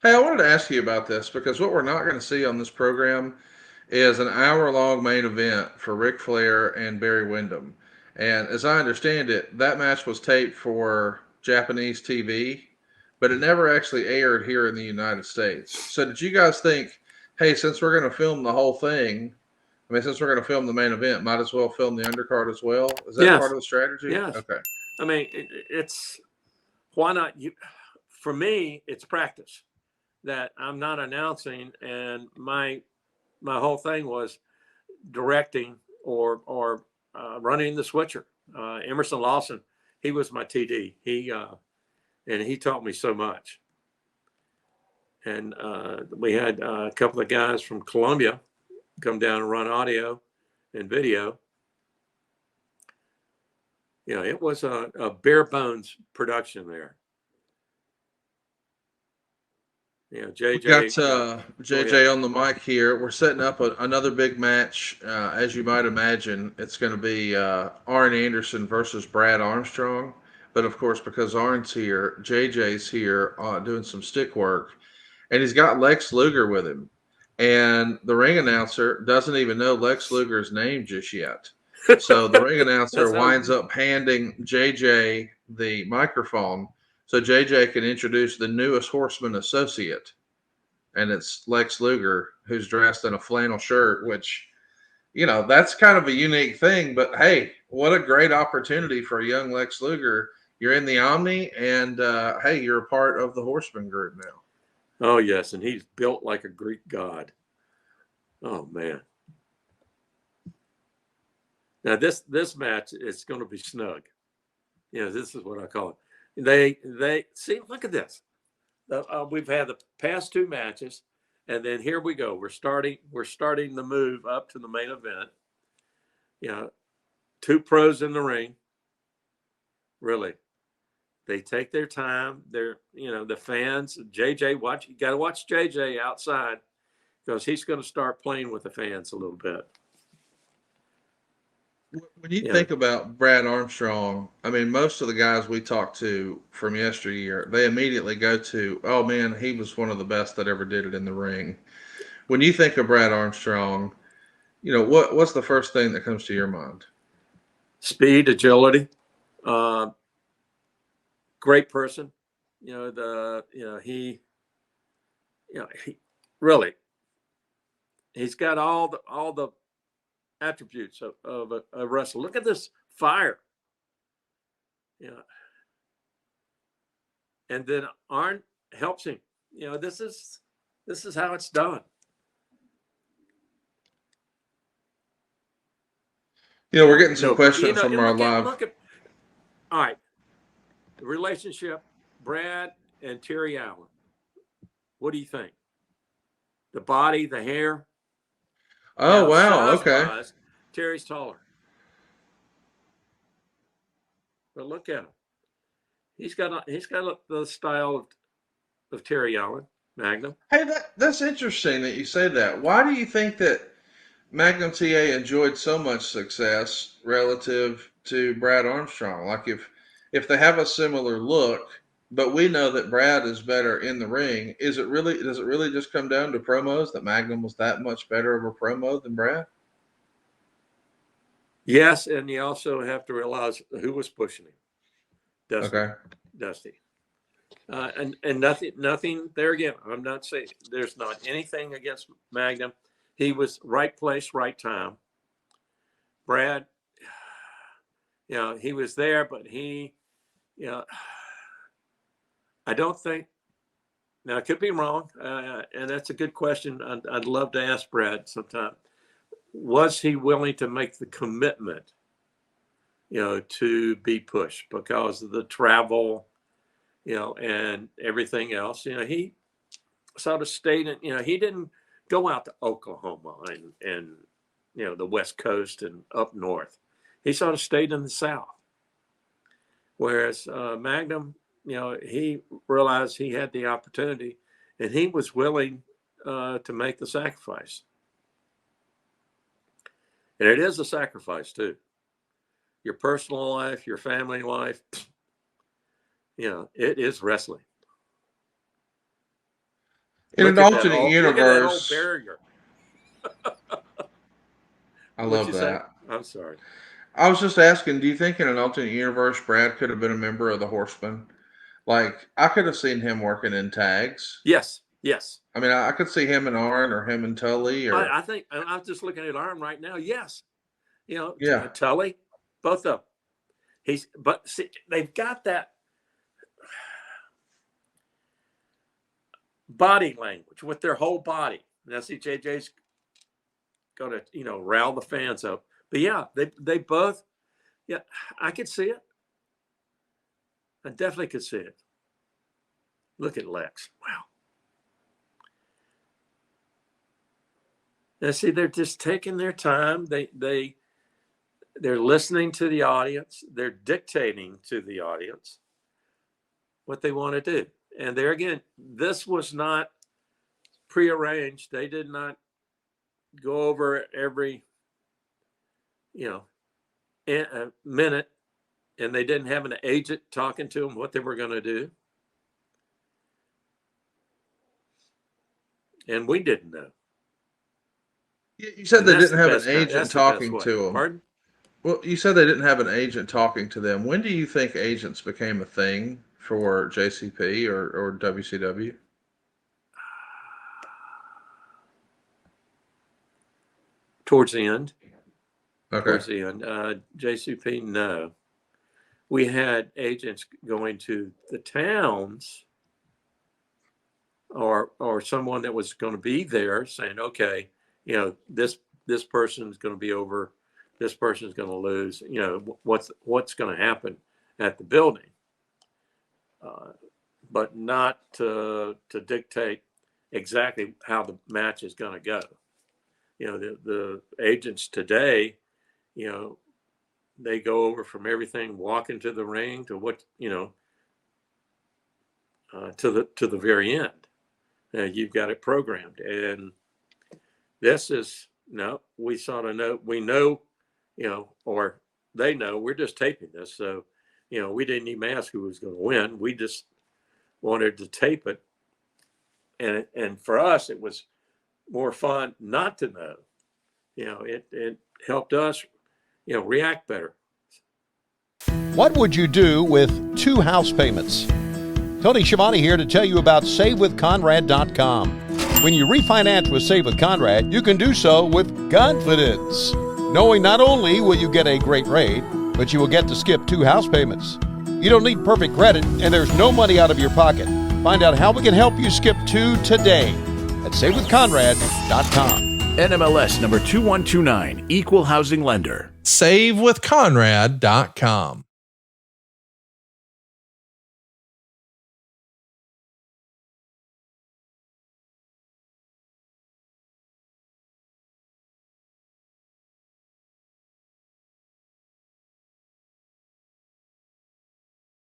Hey, I wanted to ask you about this because what we're not going to see on this program is an hour-long main event for Ric Flair and Barry Windham. And as I understand it, that match was taped for Japanese TV, but it never actually aired here in the United States. So did you guys think, hey, since we're going to film the whole thing, I mean, since we're going to film the main event, might as well film the undercard as well? Is that part Yes, of the strategy? yes. Okay. I mean, it's why not? For me, it's practice that I'm not announcing, and my whole thing was directing or running the switcher. Emerson Lawson, he was my TD. And he taught me so much. And we had a couple of guys from Columbia come down and run audio and video. It was a bare bones production there. We got JJ, go ahead. JJ on the mic here. We're setting up another big match. As you might imagine, it's going to be Arn Anderson versus Brad Armstrong. But of course, because Arn's here, JJ's here doing some stick work, and he's got Lex Luger with him. And the ring announcer doesn't even know Lex Luger's name just yet. So the ring announcer That's how. winds up handing JJ the microphone so JJ can introduce the newest Horseman associate, and it's Lex Luger, who's dressed in a flannel shirt, which, that's kind of a unique thing. But hey, what a great opportunity for a young Lex Luger. You're in the Omni, and hey, you're a part of the Horseman group now. Oh yes, and he's built like a Greek god. Oh man. Now this match is going to be snug. This is what I call it. They see. Look at this. We've had the past two matches, and then here we go. We're starting the move up to the main event. Two pros in the ring. Really, they take their time. They're the fans. JJ, you got to watch JJ outside because he's going to start playing with the fans a little bit. When you Yeah. think about Brad Armstrong, I mean, most of the guys we talked to from yesteryear, they immediately go to, oh man, he was one of the best that ever did it in the ring. When you think of Brad Armstrong, what's the first thing that comes to your mind? Speed, agility, great person. He really, he's got all the attributes of a wrestler. Look at this fire. And then Arn helps him. This is how it's done. We're getting some questions from our live. All right, the relationship, Brad and Terry Allen. What do you think? The body, the hair. Oh, Now, wow. Okay. size-wise, Terry's taller. But look at him. He's got the style of Terry Allen, Magnum. Hey, that's interesting that you say that. Why do you think that Magnum TA enjoyed so much success relative to Brad Armstrong? Like if they have a similar look, but we know that Brad is better in the ring, does it really just come down to promos that Magnum was that much better of a promo than Brad? Yes, and you also have to realize who was pushing him. Okay. Dusty. And nothing there again. I'm not saying there's not anything against Magnum. He was right place, right time. Brad, he was there, but I don't think. Now I could be wrong, and that's a good question. I'd love to ask Brad sometime. Was he willing to make the commitment, to be pushed because of the travel, and everything else? He sort of stayed in. He didn't go out to Oklahoma and the West Coast and up north. He sort of stayed in the South. Whereas Magnum, he realized he had the opportunity, and he was willing to make the sacrifice. And it is a sacrifice too. Your personal life, your family life, it is wrestling. In an alternate Look at that whole universe, barrier. I What'd love you say? that. I'm sorry. I was just asking, do you think in an alternate universe Brad could have been a member of the Horsemen? Like, I could have seen him working in tags. Yes, yes. I mean, I could see him and Arn or him and Tully or I think I'm just looking at Arm right now. Yes, yeah, Tully, both of them. But see, they've got that body language with their whole body. Now, see, JJ's going to rile the fans up. But yeah, they both. Yeah, I could see it. I definitely could see it. Look at Lex. Wow. Now, see, they're just taking their time. They're listening to the audience. They're dictating to the audience what they want to do. And there again, this was not prearranged. They did not go over every, minute, and they didn't have an agent talking to them what they were going to do. And we didn't know. You said And they that's didn't the have best an kind- agent that's the best talking way. to them. Pardon? Well, you said they didn't have an agent talking to them. When do you think agents became a thing for JCP or WCW? Towards the end. Okay. Towards the end. JCP, no. We had agents going to the towns or someone that was going to be there saying, okay, this person's going to be over, this person's going to lose, what's going to happen at the building. But not to dictate exactly how the match is going to go. The agents today, they go over from everything, walking to the ring to what, to the very end. You've got it programmed. And this is, no, we sort of know, we know, or they know we're just taping this. So, we didn't even ask who was going to win. We just wanted to tape it. And for us, it was more fun not to know. It helped us, react better. What would you do with 2 house payments? Tony Schiavone here to tell you about SaveWithConrad.com. When you refinance with Save with Conrad, you can do so with confidence, knowing not only will you get a great rate, but you will get to skip 2 house payments. You don't need perfect credit, and there's no money out of your pocket. Find out how we can help you skip 2 today at SaveWithConrad.com. NMLS number 2129, Equal Housing Lender. SaveWithConrad.com.